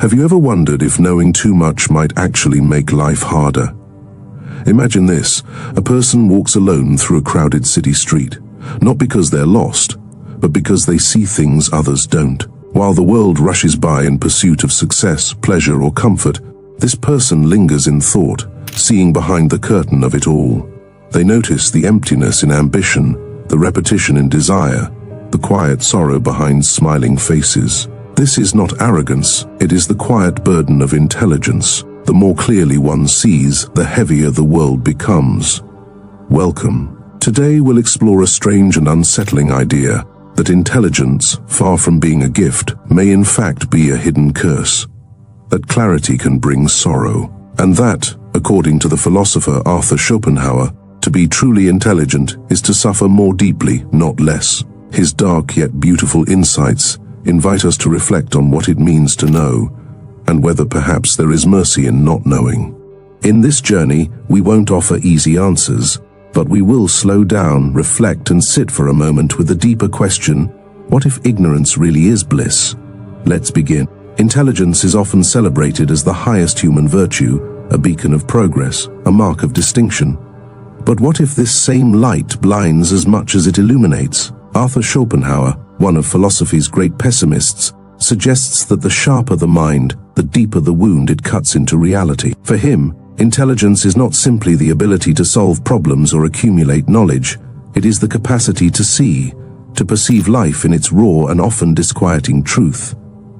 Have you ever wondered if knowing too much might actually make life harder? Imagine this: a person walks alone through a crowded city street, not because they're lost, but because they see things others don't. While the world rushes by in pursuit of success, pleasure, or comfort, this person lingers in thought, seeing behind the curtain of it all. They notice the emptiness in ambition, the repetition in desire, the quiet sorrow behind smiling faces. This is not arrogance, it is the quiet burden of intelligence. The more clearly one sees, the heavier the world becomes. Welcome. Today we'll explore a strange and unsettling idea, that intelligence, far from being a gift, may in fact be a hidden curse. That clarity can bring sorrow. And that, according to the philosopher Arthur Schopenhauer, to be truly intelligent is to suffer more deeply, not less. His dark yet beautiful insights invite us to reflect on what it means to know, and whether perhaps there is mercy in not knowing. In this journey, we won't offer easy answers, but we will slow down, reflect, and sit for a moment with the deeper question: what if ignorance really is bliss? Let's begin. Intelligence is often celebrated as the highest human virtue, a beacon of progress, a mark of distinction. But what if this same light blinds as much as it illuminates? Arthur Schopenhauer, one of philosophy's great pessimists, suggests that the sharper the mind, the deeper the wound it cuts into reality. For him, intelligence is not simply the ability to solve problems or accumulate knowledge. It is the capacity to see, to perceive life in its raw and often disquieting truth.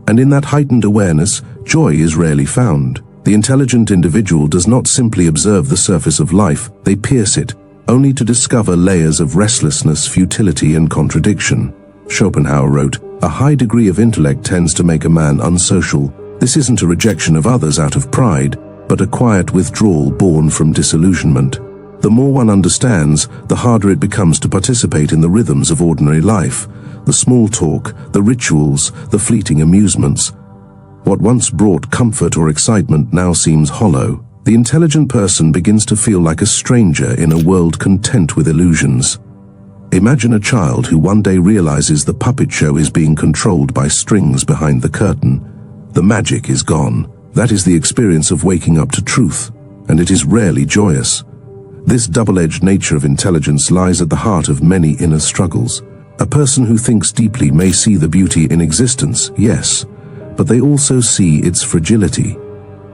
And in that heightened awareness, joy is rarely found. The intelligent individual does not simply observe the surface of life, they pierce it, only to discover layers of restlessness, futility, and contradiction. Schopenhauer wrote, "A high degree of intellect tends to make a man unsocial. This isn't a rejection of others out of pride, but a quiet withdrawal born from disillusionment. The more one understands, the harder it becomes to participate in the rhythms of ordinary life, the small talk, the rituals, the fleeting amusements. What once brought comfort or excitement now seems hollow. The intelligent person begins to feel like a stranger in a world content with illusions. Imagine a child who one day realizes the puppet show is being controlled by strings behind the curtain. The magic is gone. That is the experience of waking up to truth, and it is rarely joyous. This double-edged nature of intelligence lies at the heart of many inner struggles. A person who thinks deeply may see the beauty in existence, yes, but they also see its fragility.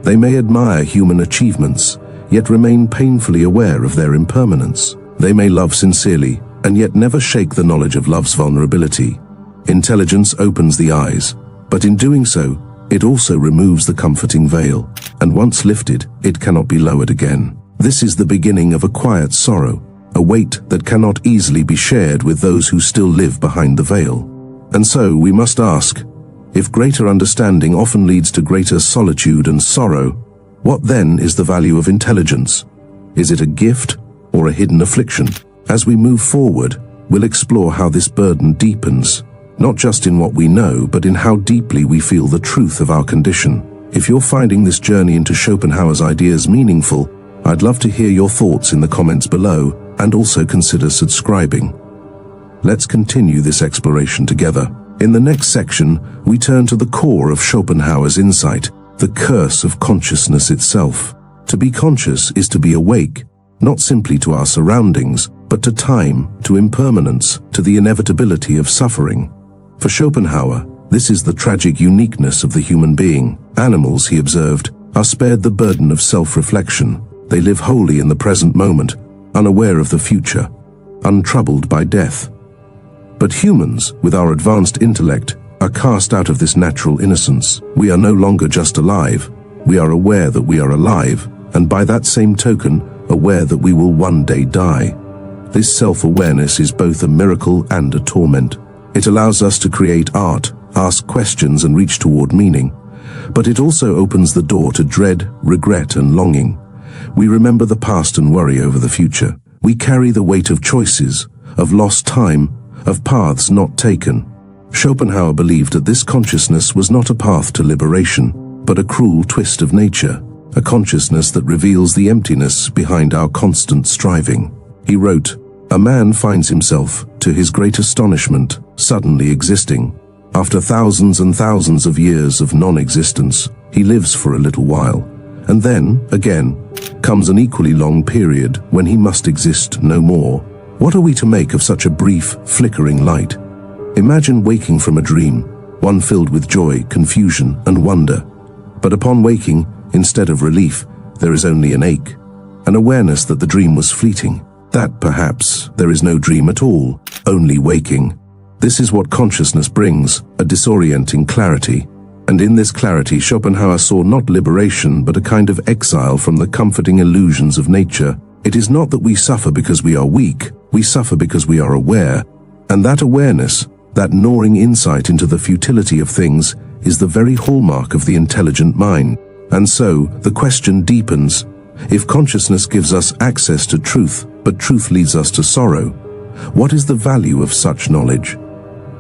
They may admire human achievements, yet remain painfully aware of their impermanence. They may love sincerely, and yet never shake the knowledge of love's vulnerability. Intelligence opens the eyes, but in doing so, it also removes the comforting veil, and once lifted, it cannot be lowered again. This is the beginning of a quiet sorrow, a weight that cannot easily be shared with those who still live behind the veil. And so we must ask, if greater understanding often leads to greater solitude and sorrow, what then is the value of intelligence? Is it a gift or a hidden affliction? As we move forward, we'll explore how this burden deepens, not just in what we know, but in how deeply we feel the truth of our condition. If you're finding this journey into Schopenhauer's ideas meaningful, I'd love to hear your thoughts in the comments below, and also consider subscribing. Let's continue this exploration together. In the next section, we turn to the core of Schopenhauer's insight, the curse of consciousness itself. To be conscious is to be awake, not simply to our surroundings, but to time, to impermanence, to the inevitability of suffering. For Schopenhauer, this is the tragic uniqueness of the human being. Animals, he observed, are spared the burden of self-reflection. They live wholly in the present moment, unaware of the future, untroubled by death. But humans, with our advanced intellect, are cast out of this natural innocence. We are no longer just alive, we are aware that we are alive, and by that same token, aware that we will one day die. This self-awareness is both a miracle and a torment. It allows us to create art, ask questions, and reach toward meaning. But it also opens the door to dread, regret, and longing. We remember the past and worry over the future. We carry the weight of choices, of lost time, of paths not taken. Schopenhauer believed that this consciousness was not a path to liberation, but a cruel twist of nature, a consciousness that reveals the emptiness behind our constant striving. He wrote, "A man finds himself, to his great astonishment, suddenly existing. After thousands and thousands of years of non-existence, he lives for a little while, and then, again, comes an equally long period when he must exist no more. What are we to make of such a brief, flickering light? Imagine waking from a dream, one filled with joy, confusion, and wonder. But upon waking, instead of relief, there is only an ache, an awareness that the dream was fleeting, that perhaps there is no dream at all, only waking. This is what consciousness brings, a disorienting clarity. And in this clarity, Schopenhauer saw not liberation but a kind of exile from the comforting illusions of nature. It is not that we suffer because we are weak, we suffer because we are aware. And that awareness, that gnawing insight into the futility of things, is the very hallmark of the intelligent mind. And so, the question deepens. If consciousness gives us access to truth, but truth leads us to sorrow, what is the value of such knowledge?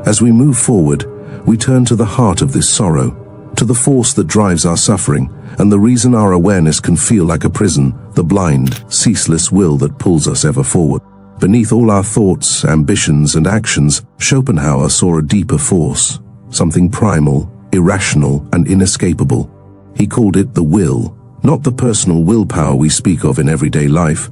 As we move forward, we turn to the heart of this sorrow, to the force that drives our suffering, and the reason our awareness can feel like a prison, the blind, ceaseless will that pulls us ever forward. Beneath all our thoughts, ambitions, and actions, Schopenhauer saw a deeper force, something primal, irrational, and inescapable. He called it the will, not the personal willpower we speak of in everyday life,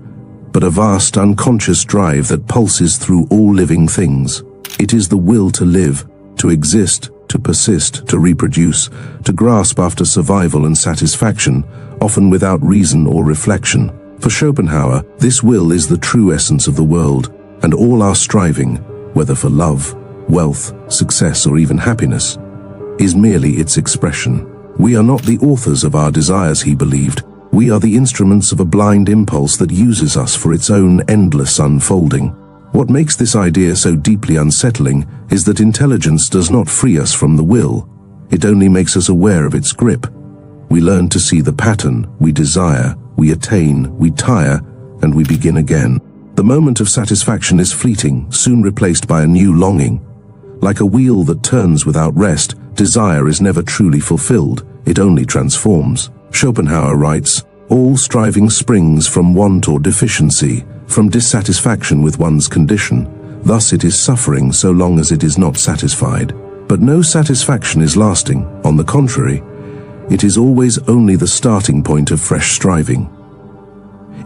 but a vast unconscious drive that pulses through all living things. It is the will to live, to exist, to persist, to reproduce, to grasp after survival and satisfaction, often without reason or reflection. For Schopenhauer, this will is the true essence of the world, and all our striving, whether for love, wealth, success, or even happiness, is merely its expression. We are not the authors of our desires, he believed. We are the instruments of a blind impulse that uses us for its own endless unfolding. What makes this idea so deeply unsettling is that intelligence does not free us from the will. It only makes us aware of its grip. We learn to see the pattern, we desire, we attain, we tire, and we begin again. The moment of satisfaction is fleeting, soon replaced by a new longing. Like a wheel that turns without rest, desire is never truly fulfilled, it only transforms. Schopenhauer writes, "All striving springs from want or deficiency, from dissatisfaction with one's condition. Thus it is suffering so long as it is not satisfied. But no satisfaction is lasting. On the contrary, it is always only the starting point of fresh striving."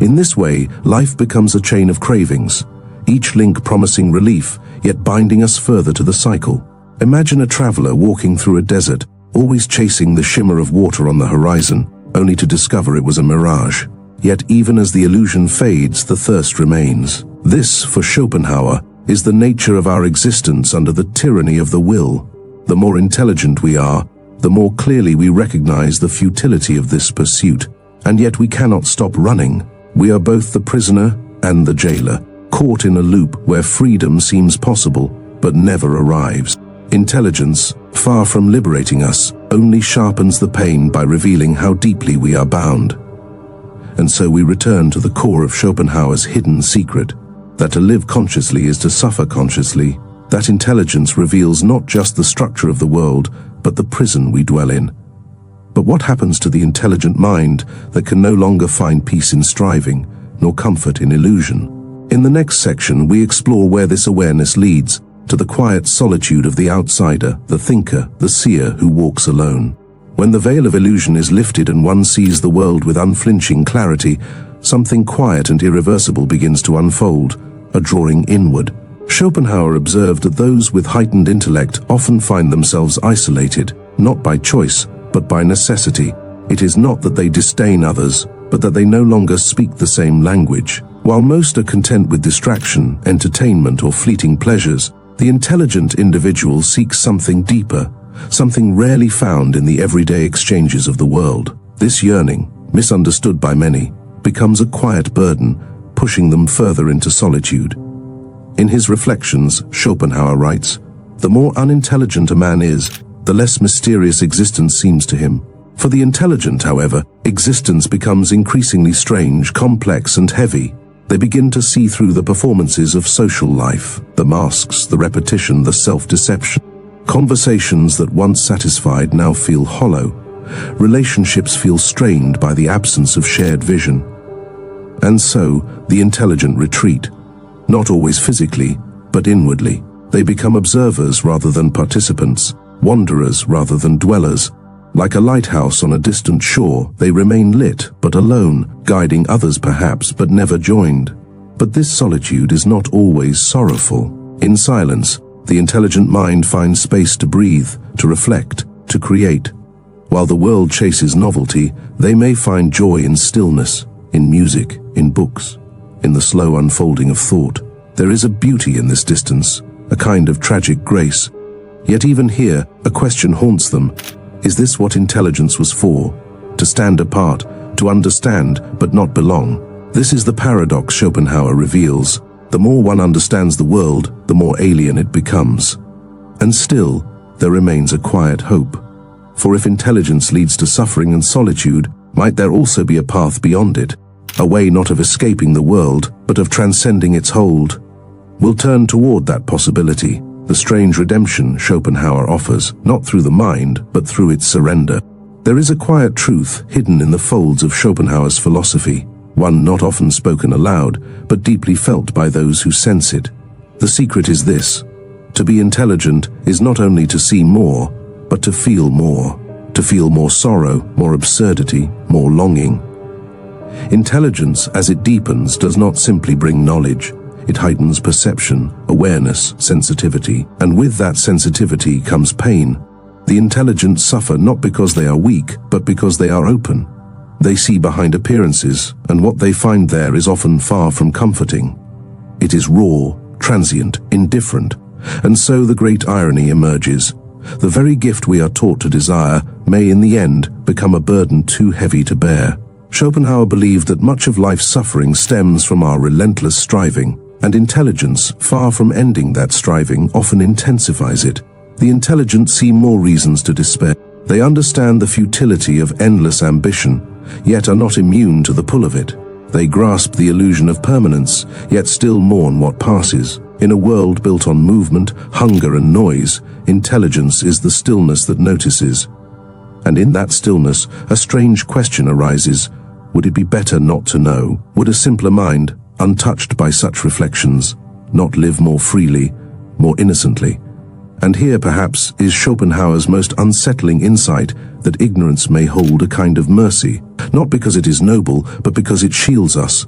In this way, life becomes a chain of cravings, each link promising relief, yet binding us further to the cycle. Imagine a traveler walking through a desert, always chasing the shimmer of water on the horizon, only to discover it was a mirage. Yet even as the illusion fades, the thirst remains. This, for Schopenhauer, is the nature of our existence under the tyranny of the will. The more intelligent we are, the more clearly we recognize the futility of this pursuit. And yet we cannot stop running. We are both the prisoner and the jailer, caught in a loop where freedom seems possible, but never arrives. Intelligence, far from liberating us, only sharpens the pain by revealing how deeply we are bound. And so we return to the core of Schopenhauer's hidden secret, that to live consciously is to suffer consciously. That intelligence reveals not just the structure of the world, but the prison we dwell in. But what happens to the intelligent mind that can no longer find peace in striving, nor comfort in illusion? In the next section, we explore where this awareness leads, to the quiet solitude of the outsider, the thinker, the seer who walks alone. When the veil of illusion is lifted and one sees the world with unflinching clarity, something quiet and irreversible begins to unfold, a drawing inward. Schopenhauer observed that those with heightened intellect often find themselves isolated, not by choice, but by necessity. It is not that they disdain others, but that they no longer speak the same language. While most are content with distraction, entertainment, or fleeting pleasures, the intelligent individual seeks something deeper, something rarely found in the everyday exchanges of the world. This yearning, misunderstood by many, becomes a quiet burden, pushing them further into solitude. In his reflections, Schopenhauer writes, "The more unintelligent a man is, the less mysterious existence seems to him. For the intelligent, however, existence becomes increasingly strange, complex, and heavy. They begin to see through the performances of social life, the masks, the repetition, the self-deception. Conversations that once satisfied now feel hollow. Relationships feel strained by the absence of shared vision. And so, the intelligent retreat, not always physically, but inwardly. They become observers rather than participants, wanderers rather than dwellers. Like a lighthouse on a distant shore, they remain lit but alone, guiding others perhaps but never joined. But this solitude is not always sorrowful. In silence, the intelligent mind finds space to breathe, to reflect, to create. While the world chases novelty, they may find joy in stillness, in music, in books, in the slow unfolding of thought. There is a beauty in this distance, a kind of tragic grace. Yet even here, a question haunts them. Is this what intelligence was for? To stand apart, to understand but not belong. This is the paradox Schopenhauer reveals. The more one understands the world, the more alien it becomes. And still, there remains a quiet hope. For if intelligence leads to suffering and solitude, might there also be a path beyond it? A way not of escaping the world, but of transcending its hold? We'll turn toward that possibility, the strange redemption Schopenhauer offers, not through the mind, but through its surrender. There is a quiet truth hidden in the folds of Schopenhauer's philosophy, one not often spoken aloud, but deeply felt by those who sense it. The secret is this: to be intelligent is not only to see more, but to feel more sorrow, more absurdity, more longing. Intelligence, as it deepens, does not simply bring knowledge. It heightens perception, awareness, sensitivity, and with that sensitivity comes pain. The intelligent suffer not because they are weak, but because they are open. They see behind appearances, and what they find there is often far from comforting. It is raw, transient, indifferent, and so the great irony emerges. The very gift we are taught to desire may in the end become a burden too heavy to bear. Schopenhauer believed that much of life's suffering stems from our relentless striving, and intelligence, far from ending that striving, often intensifies it. The intelligent see more reasons to despair. They understand the futility of endless ambition, yet are not immune to the pull of it. They grasp the illusion of permanence, yet still mourn what passes. In a world built on movement, hunger and noise, intelligence is the stillness that notices. And in that stillness, a strange question arises. Would it be better not to know? Would a simpler mind, untouched by such reflections, not live more freely, more innocently? And here, perhaps, is Schopenhauer's most unsettling insight, that ignorance may hold a kind of mercy, not because it is noble, but because it shields us.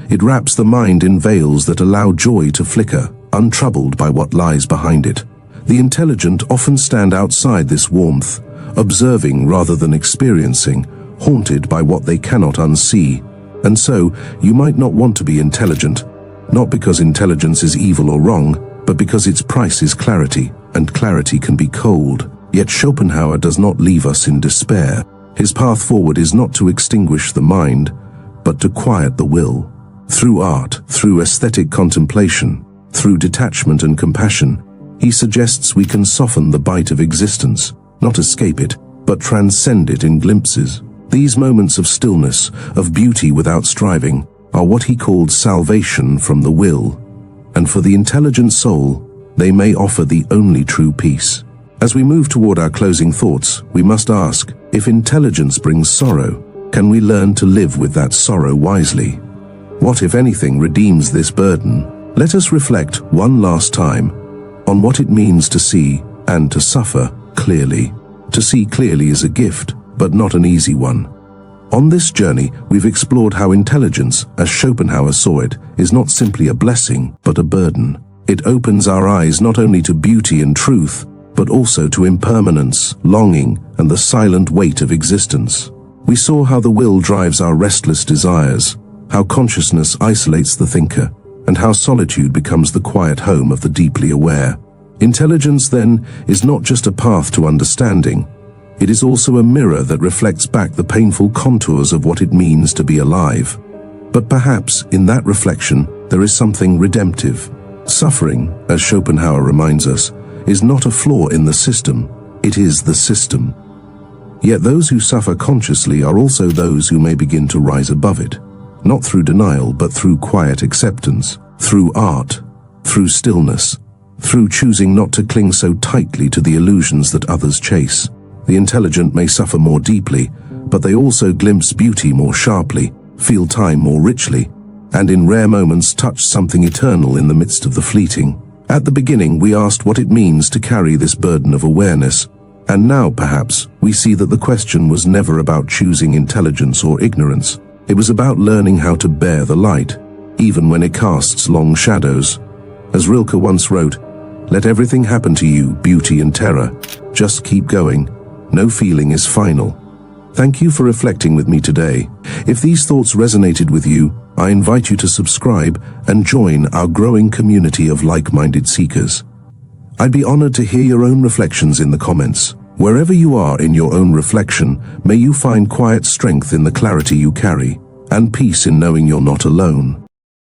It wraps the mind in veils that allow joy to flicker, untroubled by what lies behind it. The intelligent often stand outside this warmth, observing rather than experiencing, haunted by what they cannot unsee. And so, you might not want to be intelligent, not because intelligence is evil or wrong, but because its price is clarity, and clarity can be cold. Yet Schopenhauer does not leave us in despair. His path forward is not to extinguish the mind, but to quiet the will. Through art, through aesthetic contemplation, through detachment and compassion, he suggests we can soften the bite of existence, not escape it, but transcend it in glimpses. These moments of stillness, of beauty without striving, are what he called salvation from the will. And for the intelligent soul, they may offer the only true peace. As we move toward our closing thoughts, we must ask, if intelligence brings sorrow, can we learn to live with that sorrow wisely? What, if anything, redeems this burden? Let us reflect one last time on what it means to see and to suffer clearly. To see clearly is a gift, but not an easy one. On this journey, we've explored how intelligence, as Schopenhauer saw it, is not simply a blessing, but a burden. It opens our eyes not only to beauty and truth, but also to impermanence, longing, and the silent weight of existence. We saw how the will drives our restless desires, how consciousness isolates the thinker, and how solitude becomes the quiet home of the deeply aware. Intelligence, then, is not just a path to understanding. It is also a mirror that reflects back the painful contours of what it means to be alive. But perhaps, in that reflection, there is something redemptive. Suffering, as Schopenhauer reminds us, is not a flaw in the system, it is the system. Yet those who suffer consciously are also those who may begin to rise above it, not through denial but through quiet acceptance, through art, through stillness, through choosing not to cling so tightly to the illusions that others chase. The intelligent may suffer more deeply, but they also glimpse beauty more sharply, feel time more richly, and in rare moments touch something eternal in the midst of the fleeting. At the beginning, we asked what it means to carry this burden of awareness, and now, perhaps, we see that the question was never about choosing intelligence or ignorance. It was about learning how to bear the light, even when it casts long shadows. As Rilke once wrote, "Let everything happen to you, beauty and terror. Just keep going. No feeling is final." Thank you for reflecting with me today. If these thoughts resonated with you, I invite you to subscribe and join our growing community of like-minded seekers. I'd be honored to hear your own reflections in the comments. Wherever you are in your own reflection, may you find quiet strength in the clarity you carry, and peace in knowing you're not alone.